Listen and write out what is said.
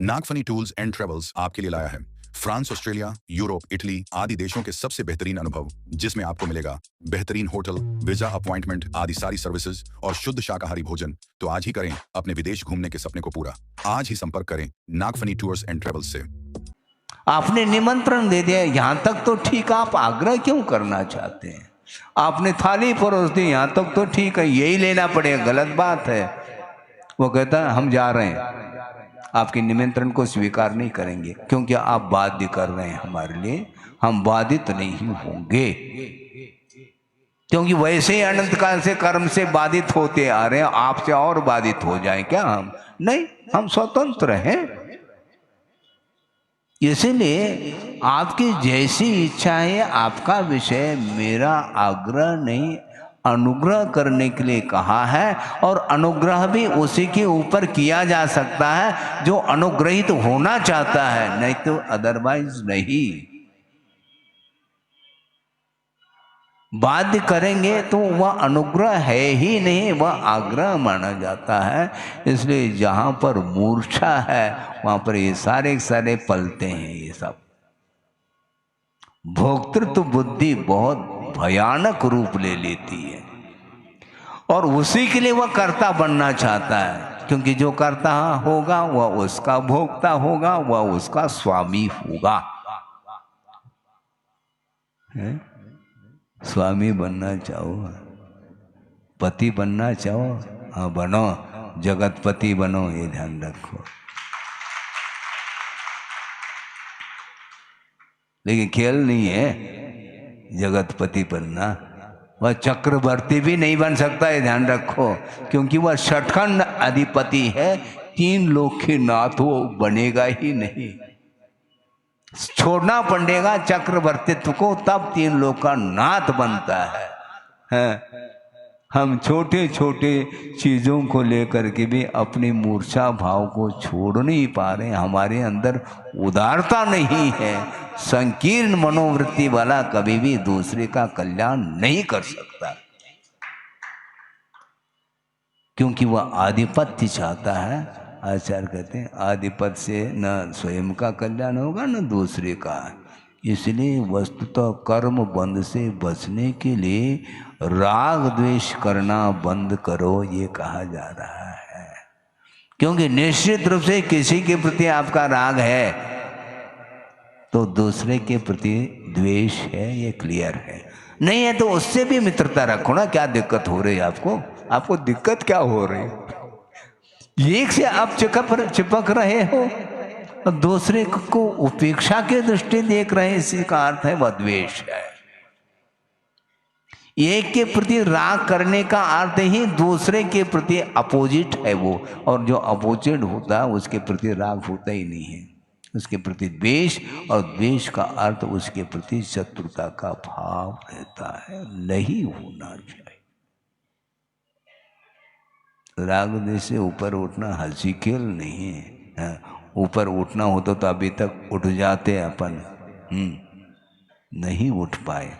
Nagphani tours and travels आपके लिए लाया है फ्रांस, ऑस्ट्रेलिया, यूरोप, इटली आदि देशों के सबसे बेहतरीन अनुभव, जिसमें आपको मिलेगा बेहतरीन होटल, वीजा अपॉइंटमेंट आदि सारी सर्विसेज और शुद्ध शाकाहारी भोजन। तो आज ही करें अपने विदेश घूमने के सपने को पूरा। आज ही संपर्क करें नागफनी टूर्स एंड ट्रेवल्स से। आपने निमंत्रण दे दिया, यहाँ तक तो ठीक, आप आग्रह क्यों करना चाहते हैं? आपने थाली परोस दी, यहाँ तक तो ठीक है, यही लेना पड़ेगा, गलत बात है। वो कहता है हम जा रहे हैं, आपके निमंत्रण को स्वीकार नहीं करेंगे क्योंकि आप बाध्य कर रहे हैं हमारे लिए, हम बाधित नहीं होंगे, क्योंकि वैसे ही अनंत काल से कर्म से बाधित होते आ रहे हैं, आपसे और बाधित हो जाए क्या हम? नहीं, हम स्वतंत्र हैं। इसलिए आपकी जैसी इच्छा है, आपका विषय, मेरा आग्रह नहीं, अनुग्रह करने के लिए कहा है। और अनुग्रह भी उसी के ऊपर किया जा सकता है जो अनुग्रहित होना चाहता है, नहीं तो अदरवाइज नहीं। बाध्य करेंगे तो वह अनुग्रह है ही नहीं, वह आग्रह माना जाता है। इसलिए जहाँ पर मूर्छा है वहाँ पर ये सारे सारे पलते हैं। ये सब भोक्तृत्व बुद्धि बहुत भयानक रूप ले लेती है और उसी के लिए वह कर्ता बनना चाहता है, क्योंकि जो कर्ता होगा वह उसका भोक्ता होगा, वह उसका स्वामी होगा। स्वामी बनना चाहो, पति बनना चाहो, हाँ बनो, जगतपति बनो, ये ध्यान रखो। लेकिन खेल नहीं है जगतपति बनना, वह चक्रवर्ती भी नहीं बन सकता, ये ध्यान रखो, क्योंकि वह षटखंड अधिपति है, 3 लोक के नाथ वो बनेगा ही नहीं, छोड़ना पड़ेगा चक्रवर्तित्व को, तब 3 लोक का नाथ बनता है। हम छोटे छोटे चीज़ों को लेकर के भी अपनी मूर्छा भाव को छोड़ नहीं पा रहे, हमारे अंदर उदारता नहीं है। संकीर्ण मनोवृत्ति वाला कभी भी दूसरे का कल्याण नहीं कर सकता, क्योंकि वह आधिपत्य चाहता है। आचार्य कहते हैं आधिपत्य से न स्वयं का कल्याण होगा न दूसरे का। इसलिए वस्तुतः कर्म बंध से बचने के लिए राग द्वेष करना बंद करो, ये कहा जा रहा है। क्योंकि निश्चित रूप से किसी के प्रति आपका राग है तो दूसरे के प्रति द्वेष है, ये क्लियर है। नहीं है तो उससे भी मित्रता रखो ना, क्या दिक्कत हो रही है आपको? आपको दिक्कत क्या हो रही है? एक से आप चिपक रहे हो और दूसरे को उपेक्षा के दृष्टि देख रहे हैं, इसी का अर्थ है वह द्वेष है। एक के प्रति राग करने का अर्थ ही दूसरे के प्रति अपोजिट है वो, और जो अपोजिट होता है उसके प्रति राग होता ही नहीं है, उसके प्रति द्वेष, और द्वेष का अर्थ उसके प्रति शत्रुता का भाव रहता है, नहीं होना चाहिए। राग द्वेष से ऊपर उठना हंसी खेल नहीं है। ऊपर उठना होता तो अभी तक उठ जाते अपन, नहीं उठ पाए।